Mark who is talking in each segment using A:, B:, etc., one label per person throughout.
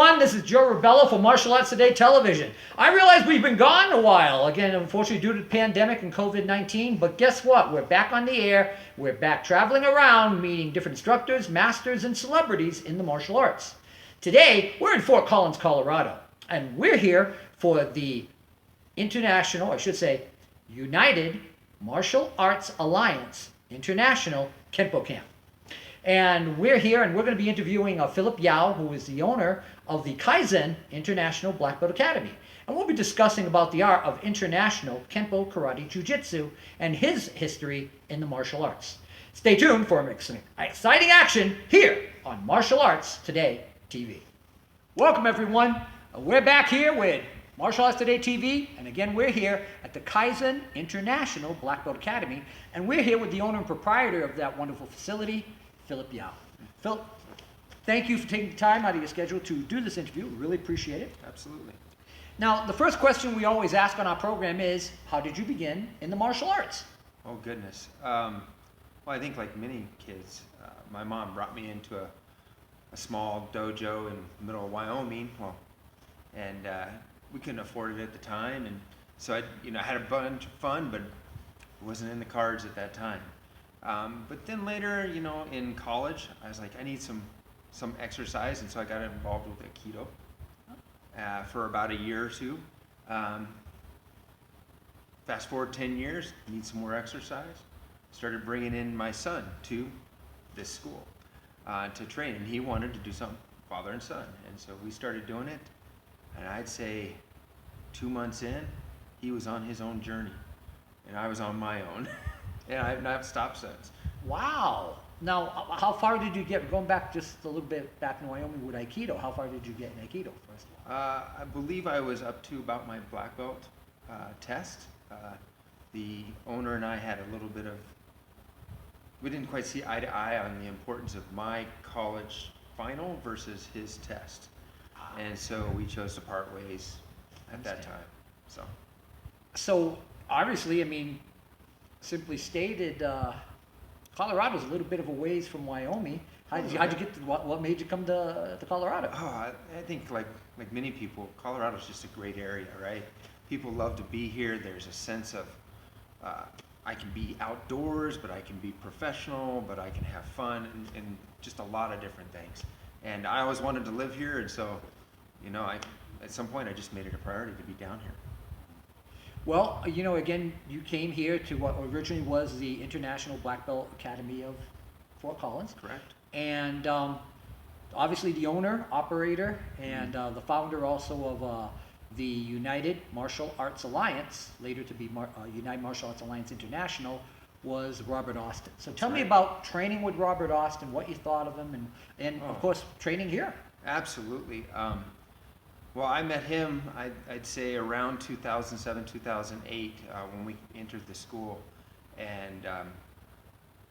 A: everyone, this is Joe Rebelo for Martial Arts Today Television. I realize we've been gone a while, again, unfortunately due to the pandemic and COVID-19, but guess what? We're back on the air. We're back traveling around, meeting different instructors, masters, and celebrities in the martial arts. Today, we're in Fort Collins, Colorado, and we're here for the International, I should say, United Martial Arts Alliance International Kenpo Camp. And we're here and we're going to be interviewing Philip Jauch, who is the owner of the Kaizen International Black Belt Academy. And we'll be discussing about the art of International Kenpo Karate Jujitsu and his history in the martial arts. Stay tuned for exciting action here on Martial Arts Today TV. Welcome everyone. We're back here with Martial Arts Today TV, and again we're here at the Kaizen International Black Belt Academy, and we're here with the owner and proprietor of that wonderful facility, Philip Jauch. Philip, thank you for taking the time out of your schedule to do this interview. Really appreciate it.
B: Absolutely.
A: Now, the first question we always ask on our program is, how did you begin in the martial arts?
B: Oh, goodness. Well, I think like many kids, my mom brought me into a small dojo in the middle of Wyoming. And we couldn't afford it at the time. And so I had a bunch of fun, but it wasn't in the cards at that time. But then later, in college, I was like, I need some exercise, and so I got involved with Aikido for about a year or two. Fast forward 10 years, need some more exercise. Started bringing in my son to this school to train, and he wanted to do something, father and son. And so we started doing it, and I'd say 2 months in, he was on his own journey, and I was on my own. Yeah, I have not stopped since.
A: Wow. Now, how far did you get, going back just a little bit back in Wyoming with Aikido, how far did you get in Aikido, first of all?
B: I believe I was up to about my black belt test. The owner and I had a little bit of, we didn't quite see eye to eye on the importance of my college final versus his test. And so we chose to part ways at that time.
A: So obviously, I mean, simply stated, Colorado's a little bit of a ways from Wyoming. How'd you get to, what made you come to Colorado?
B: Oh, I think like many people, Colorado's just a great area, right? People love to be here. There's a sense of, I can be outdoors, but I can be professional, but I can have fun, and just a lot of different things. And I always wanted to live here, and so, at some point I just made it a priority to be down here.
A: Well, again, you came here to what originally was the International Black Belt Academy of Fort Collins.
B: Correct.
A: And obviously the owner, operator, and the founder also of the United Martial Arts Alliance, later to be United Martial Arts Alliance International, was Robert Austin. So tell me about training with Robert Austin, what you thought of him, and of course, training here.
B: Absolutely. Well, I met him, I'd say around 2007, 2008, when we entered the school. And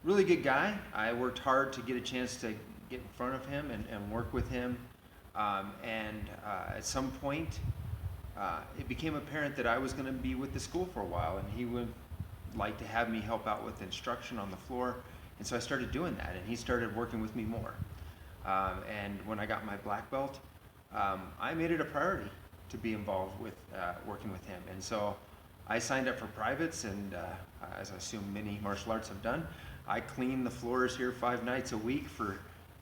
B: really good guy. I worked hard to get a chance to get in front of him and work with him. At some point, it became apparent that I was going to be with the school for a while, and he would like to have me help out with instruction on the floor. And so I started doing that, and he started working with me more. And when I got my black belt, I made it a priority to be involved with working with him. And so I signed up for privates, and as I assume many martial arts have done, I cleaned the floors here 5 nights a week for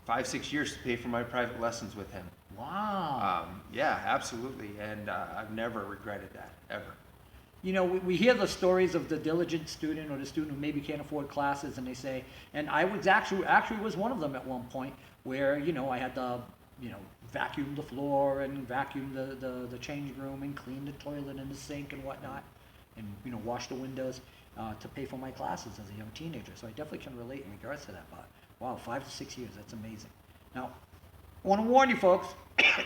B: 5-6 years to pay for my private lessons with him.
A: Wow.
B: Yeah, absolutely. And I've never regretted that, ever.
A: We hear the stories of the diligent student or the student who maybe can't afford classes, and they say, and I was actually was one of them at one point, where, I had to, vacuum the floor and vacuum the changing room and clean the toilet and the sink and whatnot, and wash the windows to pay for my classes as a young teenager. So I definitely can relate in regards to that. But wow, 5 to 6 years, that's amazing. Now, I want to warn you folks, I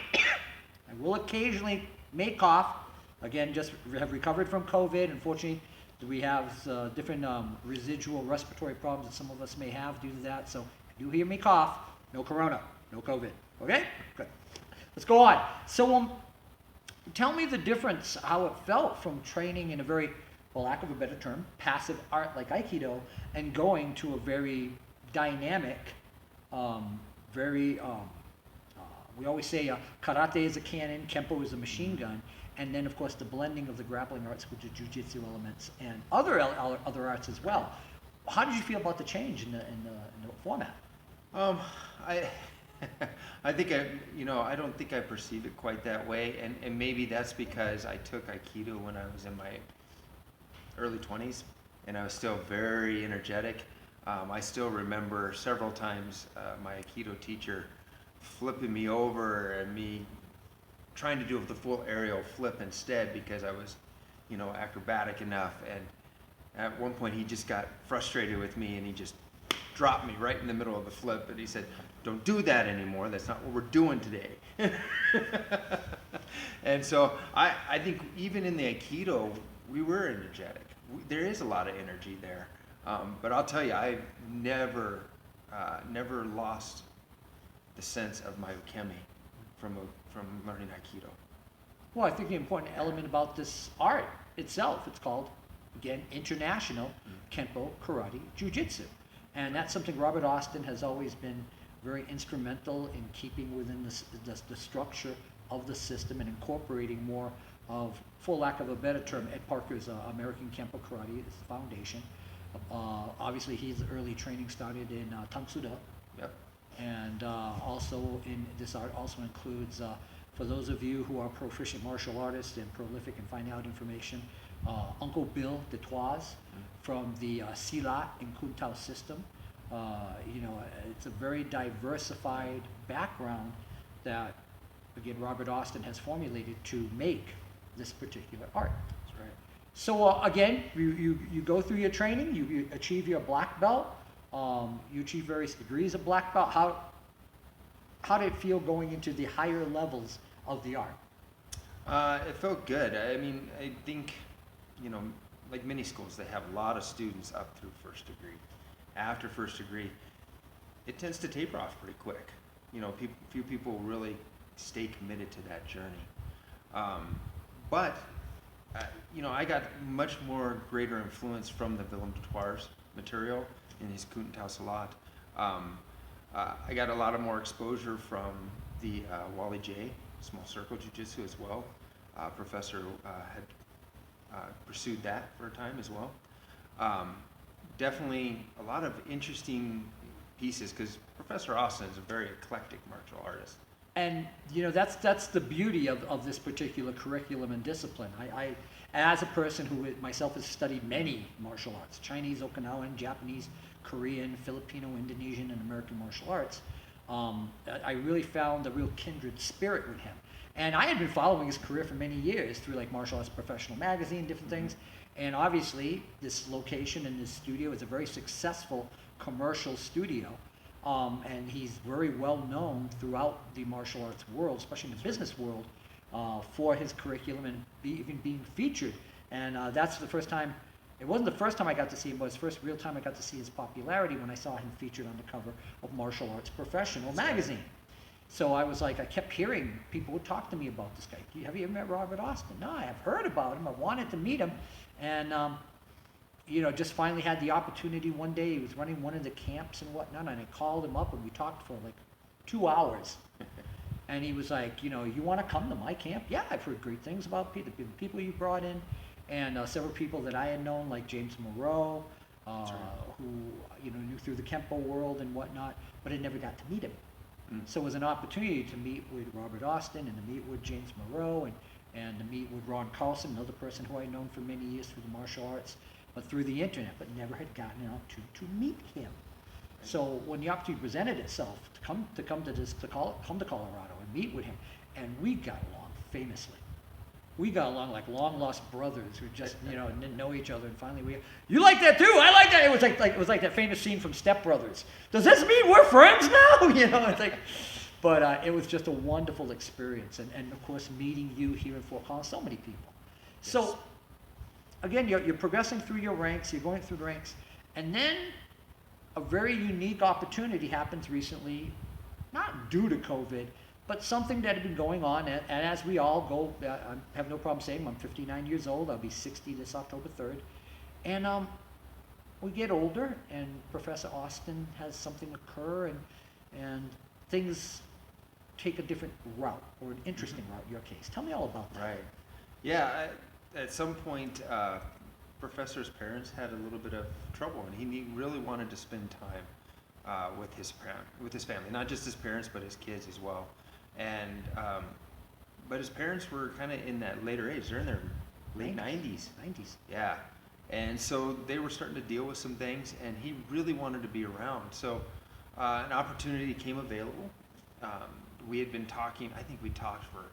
A: will occasionally may cough. Again, just have recovered from COVID. Unfortunately, we have different residual respiratory problems that some of us may have due to that. So if you hear me cough, no corona, no COVID. Okay? Good. Let's go on. So tell me the difference, how it felt from training in a very, for lack of a better term, passive art like Aikido, and going to a very dynamic, very we always say karate is a cannon, Kenpo is a machine gun, and then of course the blending of the grappling arts with the jujitsu elements and other arts as well. How did you feel about the change in the format?
B: I I think I don't think I perceive it quite that way, and maybe that's because I took Aikido when I was in my early 20s, and I was still very energetic. I still remember several times my Aikido teacher flipping me over and me trying to do the full aerial flip instead because I was, acrobatic enough. And at one point he just got frustrated with me and he just dropped me right in the middle of the flip, and he said, "Don't do that anymore. That's not what we're doing today." And so I think even in the Aikido, we were energetic. There is a lot of energy there. But I'll tell you, I've never lost the sense of my ukemi from learning Aikido.
A: Well, I think the important element about this art itself, it's called, again, International Kenpo Jujitsu. And that's something Robert Austin has always been very instrumental in keeping within the structure of the system and incorporating more of, for lack of a better term, Ed Parker's American Kenpo Karate Foundation. Obviously, his early training started in Tangsudo.
B: Yep.
A: And also in this art also includes, for those of you who are proficient martial artists and prolific in finding out information, Uncle Bill Detoise from the Silat and Kuntao system. It's a very diversified background that, again, Robert Austin has formulated to make this particular art. That's right. So again, you go through your training, you achieve your black belt, you achieve various degrees of black belt. How did it feel going into the higher levels of the art?
B: It felt good. I mean, I think, like many schools, they have a lot of students up through first degree. After first degree, it tends to taper off pretty quick. Few people really stay committed to that journey. But I got much more greater influence from the Willem Detoire's material in his Kuntao Silat. I got a lot of more exposure from the Wally J, small circle jiu-jitsu as well. Professor had pursued that for a time as well. Definitely a lot of interesting pieces because Professor Austin is a very eclectic martial artist.
A: And that's the beauty of this particular curriculum and discipline. I as a person who myself has studied many martial arts, Chinese, Okinawan, Japanese, Korean, Filipino, Indonesian, and American martial arts, I really found a real kindred spirit with him. And I had been following his career for many years through like Martial Arts Professional Magazine, different things. And obviously this location and this studio is a very successful commercial studio. And he's very well known throughout the martial arts world, especially in the business world, for his curriculum and even being featured. And that's the first time, it wasn't the first time I got to see him, but it's the first real time I got to see his popularity when I saw him featured on the cover of Martial Arts Professional Magazine. So I was like, I kept hearing people would talk to me about this guy. Have you ever met Robert Austin? No, I have heard about him. I wanted to meet him. And just finally had the opportunity one day. He was running one of the camps and whatnot, and I called him up and we talked for like 2 hours. And he was like, you want to come to my camp? Yeah, I've heard great things about the people you brought in, and several people that I had known, like James Moreau, who knew through the Kenpo world and whatnot, but I never got to meet him. So it was an opportunity to meet with Robert Austin and to meet with James Moreau and to meet with Ron Carlson, another person who I had known for many years through the martial arts, but through the internet, but never had gotten out to meet him. So when the opportunity presented itself to come to Colorado and meet with him, and we got along famously. We got along like long lost brothers who just didn't know each other, and finally you like that too? I like that. It was like that famous scene from Step Brothers. Does this mean we're friends now? It's like, but it was just a wonderful experience, and of course meeting you here in Fort Collins, so many people. Yes. So again, you're progressing through your ranks, you're going through the ranks, and then a very unique opportunity happens recently, not due to COVID, but something that had been going on, and as we all go, I have no problem saying I'm 59 years old, I'll be 60 this October 3rd, and we get older, and Professor Austin has something occur, and things take a different route, or an interesting route in your case. Tell me all about that.
B: Right. Yeah, at some point, Professor's parents had a little bit of trouble, and he really wanted to spend time with his family, not just his parents, but his kids as well. And but his parents were kind of in that later age; they're in their late 90s.
A: 90s.
B: Yeah, and so they were starting to deal with some things, and he really wanted to be around. So an opportunity came available. We had been talking. I think we talked for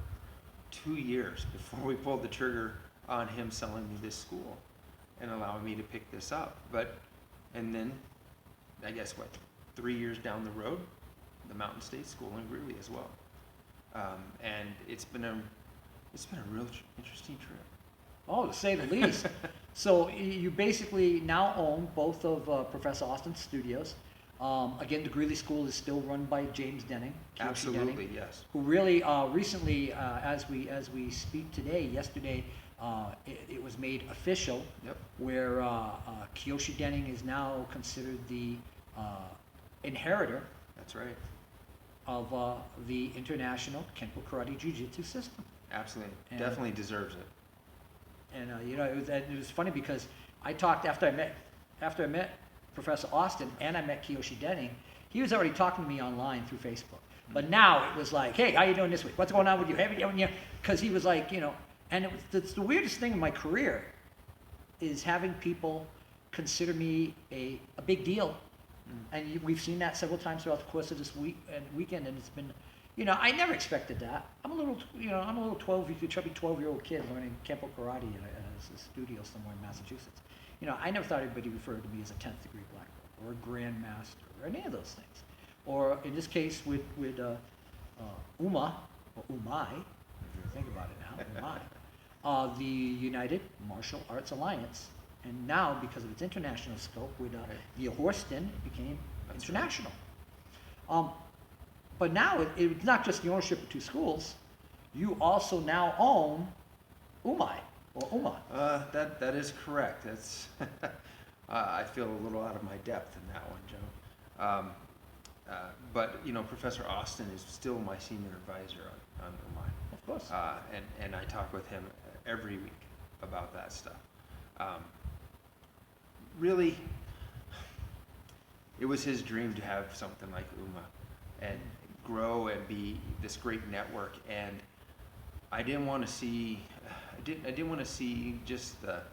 B: 2 years before we pulled the trigger on him selling me this school and allowing me to pick this up. And then, I guess 3 years down the road, the Mountain State School in Greeley as well. And it's been a real interesting trip.
A: Oh, to say the least. So you basically now own both of Professor Austin's studios. Again, the Greeley School is still run by James Denning.
B: Absolutely,
A: Denning,
B: yes.
A: Who really recently, as we speak today, yesterday, it was made official.
B: Yep.
A: Where Kiyoshi Denning is now considered the inheritor.
B: That's right.
A: Of the International Kenpo Karate Jujitsu system.
B: Absolutely,
A: And,
B: definitely deserves it.
A: And it was funny because I talked after I met Professor Austin and I met Kiyoshi Denning. He was already talking to me online through Facebook. But now it was like, hey, how you doing this week? What's going on with you? Because he was like, and it's the weirdest thing in my career is having people consider me a big deal. And we've seen that several times throughout the course of this weekend, and it's been, I never expected that. I'm a little 12-year-old kid learning Kenpo Karate at a studio somewhere in Massachusetts. I never thought anybody referred to me as a 10th degree black belt or a grandmaster or any of those things. Or in this case with UMA, or UMAAI, if you think about it now, UMAAI, the United Martial Arts Alliance. And now, because of its international scope, with the Horston, it became international. But now it's not just the ownership of two schools. You also now own UMAAI, or UMA.
B: That is correct. That's I feel a little out of my depth in that one, Joe. But Professor Austin is still my senior advisor on UMAAI.
A: Of course.
B: And I talk with him every week about that stuff. Really, it was his dream to have something like UMA and grow and be this great network. And I didn't want to see just the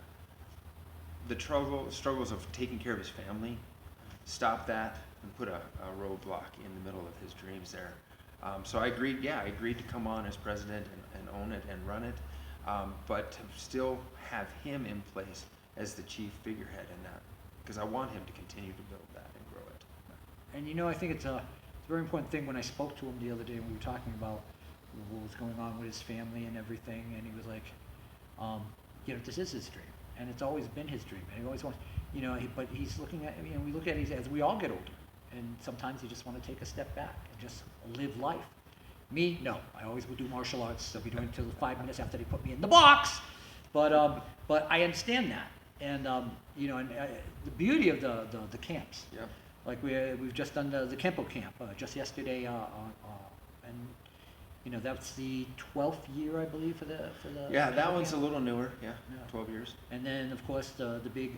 B: struggles of taking care of his family. Stop that and put a roadblock in the middle of his dreams there. So I agreed to come on as president and own it and run it, but to still have him in place as the chief figurehead in that, because I want him to continue to build that and grow it.
A: And I think it's a very important thing. When I spoke to him the other day, when we were talking about what was going on with his family and everything, and he was like, this is his dream, and it's always been his dream, and he always wants, but he's looking at, we look at it as we all get older, and sometimes you just want to take a step back and just live life. Me, no, I always will do martial arts. I'll be doing it until 5 minutes after they put me in the box, but I understand that. And the beauty of the camps, like we've just done the Kenpo camp just yesterday, and that's the 12th year, I believe, for the
B: that one's
A: camp.
B: a little newer, 12 years.
A: And then of course the big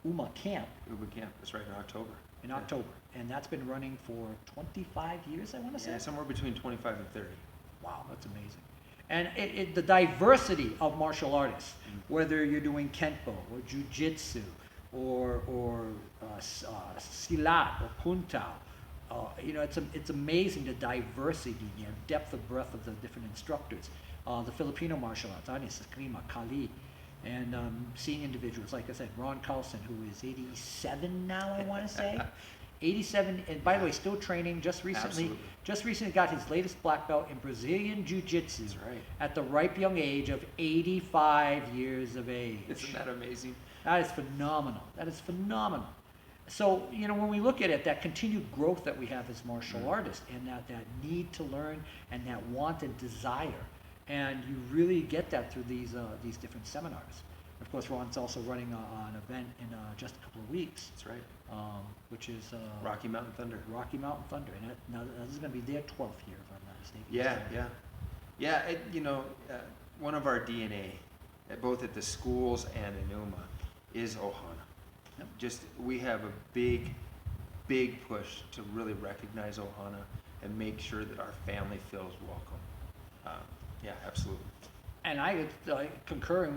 A: UMA camp.
B: UMA camp, that's right, in October.
A: In October, and that's been running for 25 years, I want to say.
B: Yeah, somewhere between 25 and 30.
A: Wow, that's amazing. And the diversity of martial artists, whether you're doing Kenpo or Jiu-Jitsu or Silat or Puntao, it's amazing the diversity, depth of breadth of the different instructors. The Filipino martial arts, Anis, Eskrima, Kali, and seeing individuals, like I said, Ron Carlson, who is 87 now, I want to say. 87, and by the way, still training. Just recently got his latest black belt in Brazilian Jiu-Jitsu.
B: That's right.
A: At the ripe young age of 85 years of age.
B: Isn't that amazing?
A: That is phenomenal. That is phenomenal. So, when we look at it, that continued growth that we have as martial artists, and that need to learn, and that want and desire, and you really get that through these different seminars. Of course, Ron's also running an event in just a couple of weeks.
B: That's right.
A: Which is
B: Rocky Mountain Thunder.
A: Rocky Mountain Thunder, and now this is going to be their 12th year, if I'm not mistaken.
B: Yeah. One of our DNA, both at the schools and in UMA, is Ohana.
A: Yep.
B: We have a big push to really recognize Ohana and make sure that our family feels welcome. Yeah, absolutely.
A: And I concur,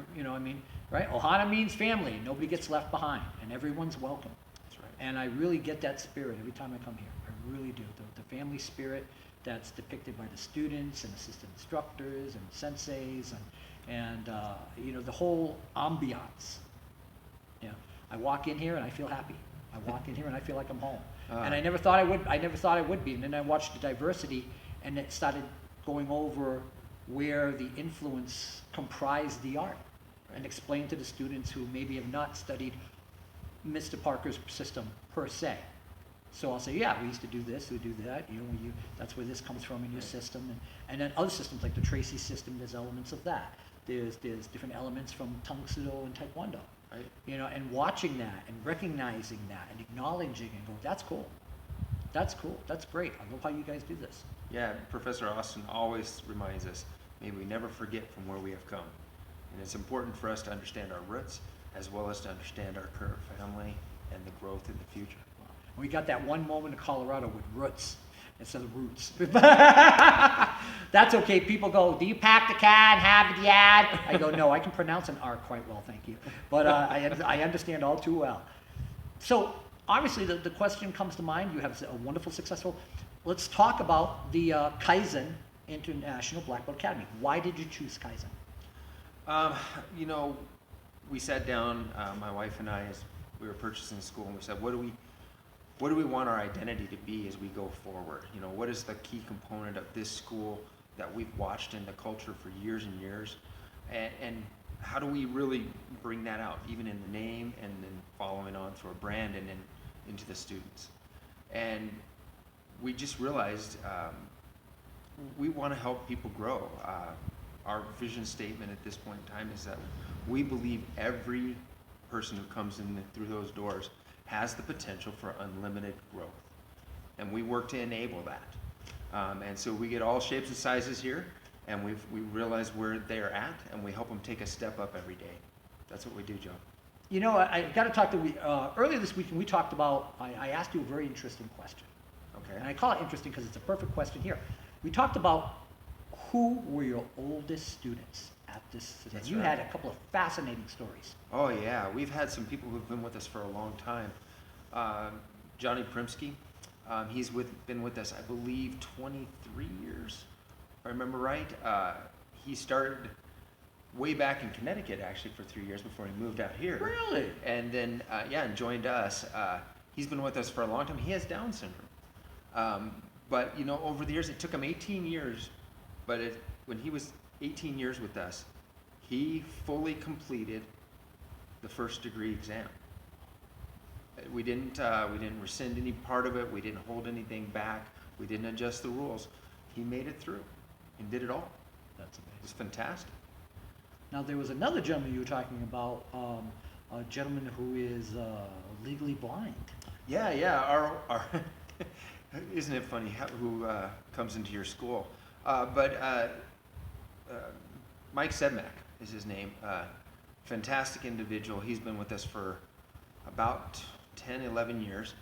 A: right? Ohana means family. Nobody gets left behind, and everyone's welcome.
B: That's right.
A: And I really get that spirit every time I come here. I really do. The family spirit that's depicted by the students and assistant instructors and senseis and the whole ambiance. I walk in here and I feel happy. I walk in here and I feel like I'm home. And I never thought I would be. And then I watched the diversity, and it started going over where the influence comprised the art, and explain to the students who maybe have not studied Mr. Parker's system per se. So I'll say, yeah, we used to do this, we do that, that's where this comes from in your system. And then other systems like the Tracy system, there's elements of that. There's different elements from Tang Soo Do and Taekwondo. Right. And watching that and recognizing that and acknowledging and going, that's cool. That's cool. That's great. I love how you guys do this.
B: Yeah, Professor Austin always reminds us, may we never forget from where we have come. And it's important for us to understand our roots as well as to understand our current family and the growth in the future.
A: We got that one moment in Colorado with roots instead of roots. That's okay. People go, do you pack the car and have the ad? I go, no, I can pronounce an R quite well, thank you. But I understand all too well. So obviously the question comes to mind. You have a wonderful, successful. Let's talk about the Kaizen International Black Belt Academy. Why did you choose Kaizen?
B: We sat down, my wife and I, as we were purchasing school, and we said, what do we want our identity to be as we go forward? What is the key component of this school that we've watched in the culture for years and years? And how do we really bring that out, even in the name and then following on through a brand and then into the students? And we just realized we want to help people grow. Our vision statement at this point in time is that we believe every person who comes in through those doors has the potential for unlimited growth. And we work to enable that. And so we get all shapes and sizes here, and we realize where they're at, and we help them take a step up every day. That's what we do, Joe.
A: I got to talk to earlier this week, and we talked about, I asked you a very interesting question.
B: Okay.
A: And I call it interesting because it's a perfect question here. We talked about who were your oldest students at this. You had a couple of fascinating stories.
B: Oh yeah, we've had some people who've been with us for a long time. Johnny Primsky, he's been with us, I believe, 23 years, if I remember right. He started way back in Connecticut, actually, for 3 years before he moved out here.
A: Really?
B: And then, and joined us. He's been with us for a long time. He has Down syndrome. But, over the years, it took him 18 years, but when he was 18 years with us, he fully completed the first degree exam. We didn't rescind any part of it. We didn't hold anything back. We didn't adjust the rules. He made it through and did it all.
A: That's amazing.
B: It was fantastic.
A: Now, there was another gentleman you were talking about, a gentleman who is legally blind.
B: Yeah. Our isn't it funny who comes into your school? But Mike Sedmak is his name. Fantastic individual. He's been with us for about 10, 11 years,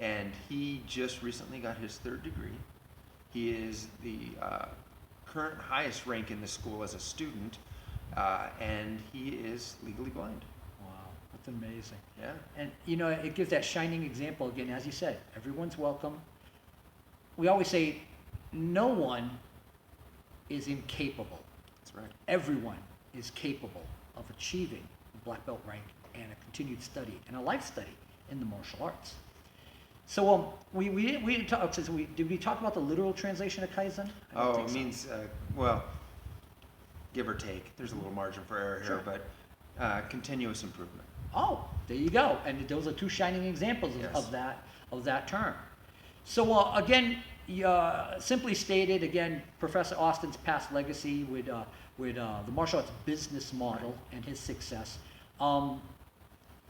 B: and he just recently got his third degree. He is the current highest rank in the school as a student, and he is legally blind.
A: Wow, that's amazing.
B: Yeah.
A: And it gives that shining example again, as you said, everyone's welcome. We always say no one is incapable.
B: That's right.
A: Everyone is capable of achieving a black belt rank and a continued study and a life study in the martial arts. So we didn't talk. Did we talk about the literal translation of Kaizen?
B: It means give or take. There's a little margin for error here, but continuous improvement.
A: Oh, there you go. And those are two shining examples of that term. So again, simply stated, again, Professor Austin's past legacy with the martial arts business model and his success.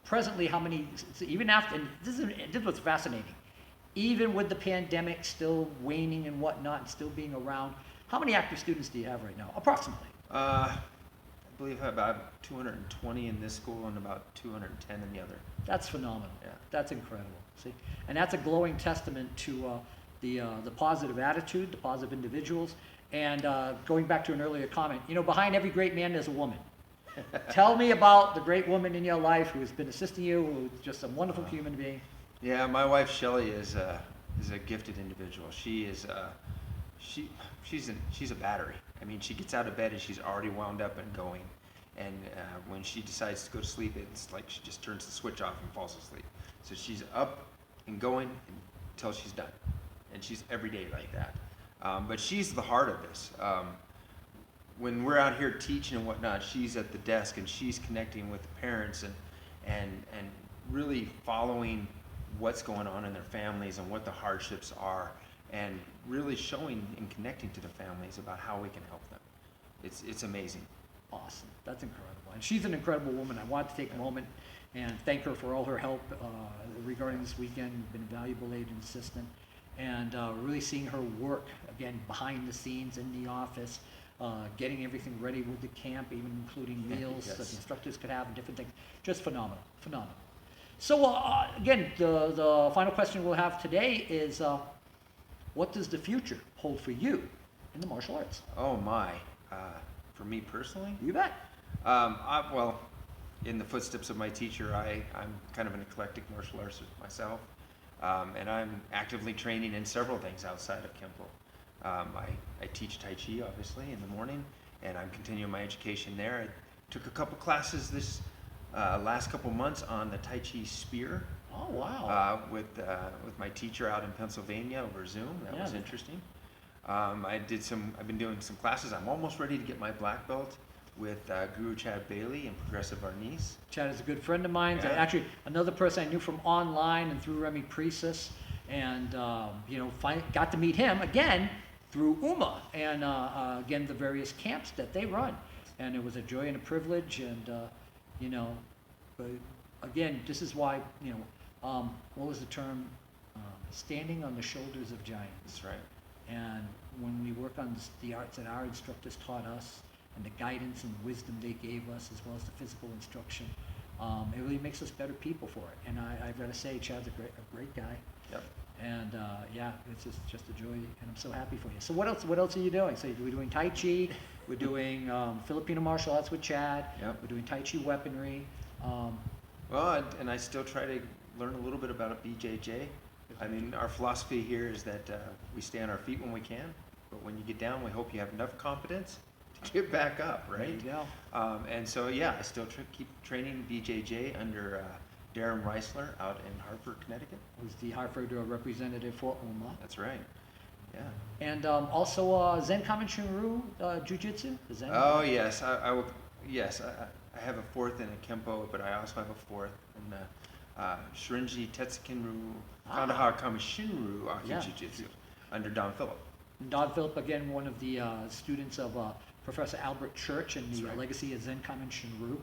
A: Presently, how many, even after, and this was fascinating, even with the pandemic still waning and whatnot and still being around, How many active students do you have right now, approximately?
B: I believe I have about 220 in this school and about 210 in the other.
A: That's phenomenal.
B: Yeah.
A: That's incredible. See, and that's a glowing testament to the positive attitude, the positive individuals, and going back to an earlier comment, you know, behind every great man there's a woman. Tell me about the great woman in your life who has been assisting you, who's just a wonderful human being.
B: Yeah, my wife Shelley is a gifted individual. She is she's a battery. I mean, she gets out of bed and she's already wound up and going. And when she decides to go to sleep, it's like she just turns the switch off and falls asleep. So she's up and going until she's done. And she's every day like that. But she's the heart of this. When we're out here teaching and whatnot, she's at the desk and she's connecting with the parents and really following what's going on in their families and what the hardships are, and really showing and connecting to the families about how we can help them. It's amazing.
A: Awesome. That's incredible. And she's an incredible woman. I want to take a moment and thank her for all her help regarding this weekend. You've been a valuable aid and assistant. And really seeing her work, again, behind the scenes in the office, getting everything ready with the camp, even including meals that the instructors could have and different things. Just phenomenal. Phenomenal. So again, the final question we'll have today is, what does the future hold for you in the martial arts?
B: Oh my. For me personally?
A: You bet.
B: Well, in the footsteps of my teacher, I'm kind of an eclectic martial artist myself. And I'm actively training in several things outside of Kenpo. I teach Tai Chi, obviously, in the morning, and I'm continuing my education there. I took a couple classes this last couple months on the Tai Chi spear.
A: Oh, wow.
B: With my teacher out in Pennsylvania over Zoom. That was interesting. I've been doing some classes. I'm almost ready to get my black belt with Guru Chad Bailey and Progressive Arnis.
A: Chad is a good friend of mine.
B: Yeah.
A: Actually, another person I knew from online and through Remy Priestess, and got to meet him again through UMA and again the various camps that they run, and it was a joy and a privilege. And but again, this is why what was the term? Standing on the shoulders of giants.
B: That's right.
A: And when we work on the arts that our instructors taught us, and the guidance and wisdom they gave us, as well as the physical instruction, it really makes us better people for it. And I've got to say, Chad's a great guy. Yep. And it's just a joy, and I'm so happy for you. So what else are you doing? So we're doing Tai Chi, we're doing Filipino martial arts with Chad. Yep. We're doing Tai Chi weaponry.
B: Well, and I still try to learn a little bit about a BJJ. I mean, our philosophy here is that we stay on our feet when we can, but when you get down, we hope you have enough confidence to get back up, right?
A: There you go.
B: And so, I still keep training BJJ under Darren Reisler out in Hartford, Connecticut.
A: Who's the Hartford representative for UMA.
B: That's right. Yeah.
A: And also Zen Kamen Shinryu Jiu-Jitsu?
B: Oh, yes. I will. Yes, I have a fourth in a Kenpo, but I also have a fourth in Shirinji Tetsukinru Kandahara Kami Shinryu Aki Jiu-Jitsu under Don Philip.
A: Don Philip, again, one of the students of Professor Albert Church and the legacy of Zen Kamen Shinryu.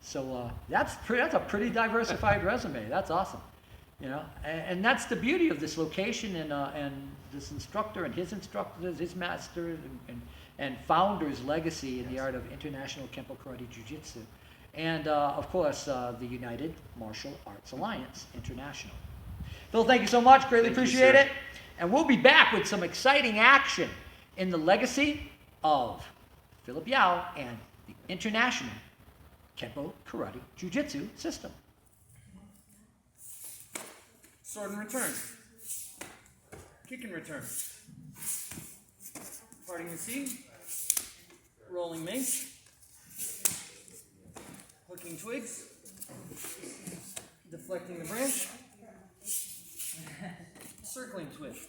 A: So that's a pretty diversified resume. That's awesome. And that's the beauty of this location and this instructor and his instructors, his masters and founders' legacy in the art of International Kenpo Jiu-Jitsu. And of course, the United Martial Arts Alliance International. Phil, thank you so much. Greatly appreciate it. And we'll be back with some exciting action in the legacy of Philip Jauch and the International Kenpo Karate Jiu-Jitsu system.
C: Sword and return. Kick and return. Parting the seam. Rolling mace. Hooking twigs. Deflecting the branch. Circling twist.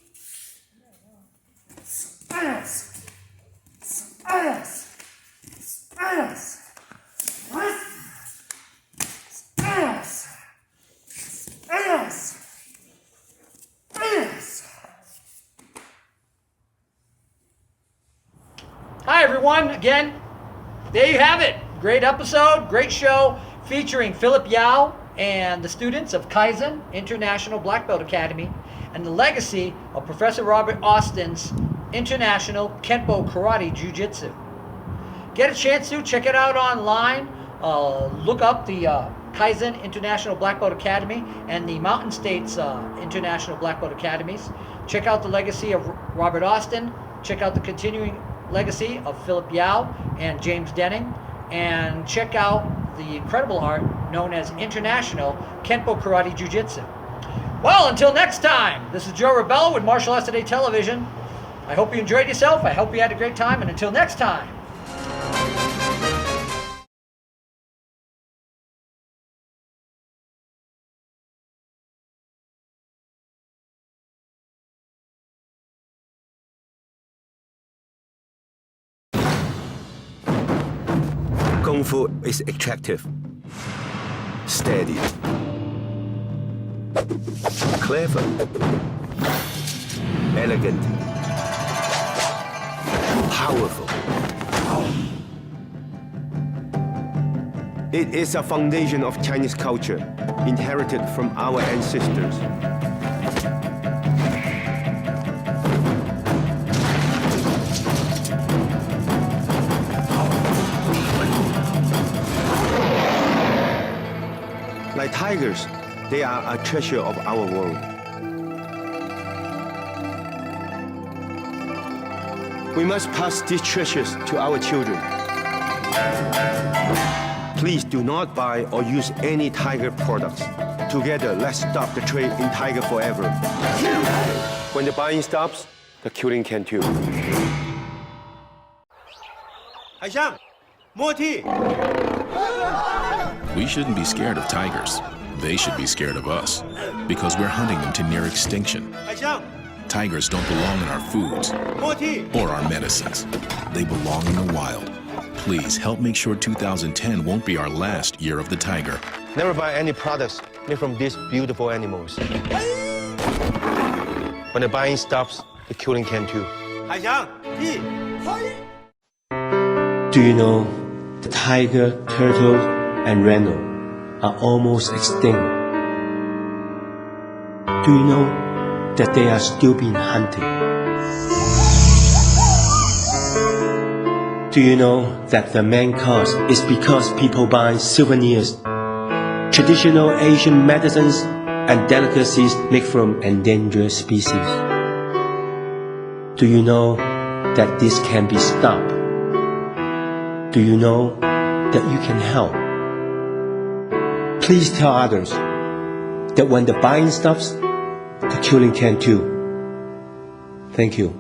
C: Ass! Ass! Ass! What? Ass! Ass! Ass!
A: Hi, everyone. Again, there you have it. Great episode, great show featuring Philip Jauch and the students of Kaizen International Black Belt Academy and the legacy of Professor Robert Austin's International Kenpo Jujitsu. Get a chance to check it out online. Look up the Kaizen International Black Belt Academy and the Mountain States International Black Belt Academies. Check out the legacy of Robert Austin. Check out the continuing legacy of Philip Jauch and James Denning. And check out the incredible art known as International Kenpo Jujitsu. Well, until next time, this is Joe Rebelo with Martial Arts Today Television. I hope you enjoyed yourself. I hope you had a great time. And until next time.
D: Kung Fu is attractive, steady, clever, elegant, powerful. It is a foundation of Chinese culture, inherited from our ancestors. Like tigers, they are a treasure of our world. We must pass these treasures to our children. Please do not buy or use any tiger products. Together, let's stop the trade in tiger forever. When the buying stops, the killing can too. Haisham, more tea!
E: We shouldn't be scared of tigers. They should be scared of us, because we're hunting them to near extinction. Tigers don't belong in our foods or our medicines. They belong in the wild. Please help make sure 2010 won't be our last year of the tiger.
D: Never buy any products made from these beautiful animals. When the buying stops, the killing can too. Do you know the tiger, turtle, and rhino are almost extinct? Do you know that they are still being hunted? Do you know that the main cause is because people buy souvenirs, traditional Asian medicines, and delicacies made from endangered species? Do you know that this can be stopped? Do you know that you can help? Please tell others that when the buying stops, the killing can too. Thank you.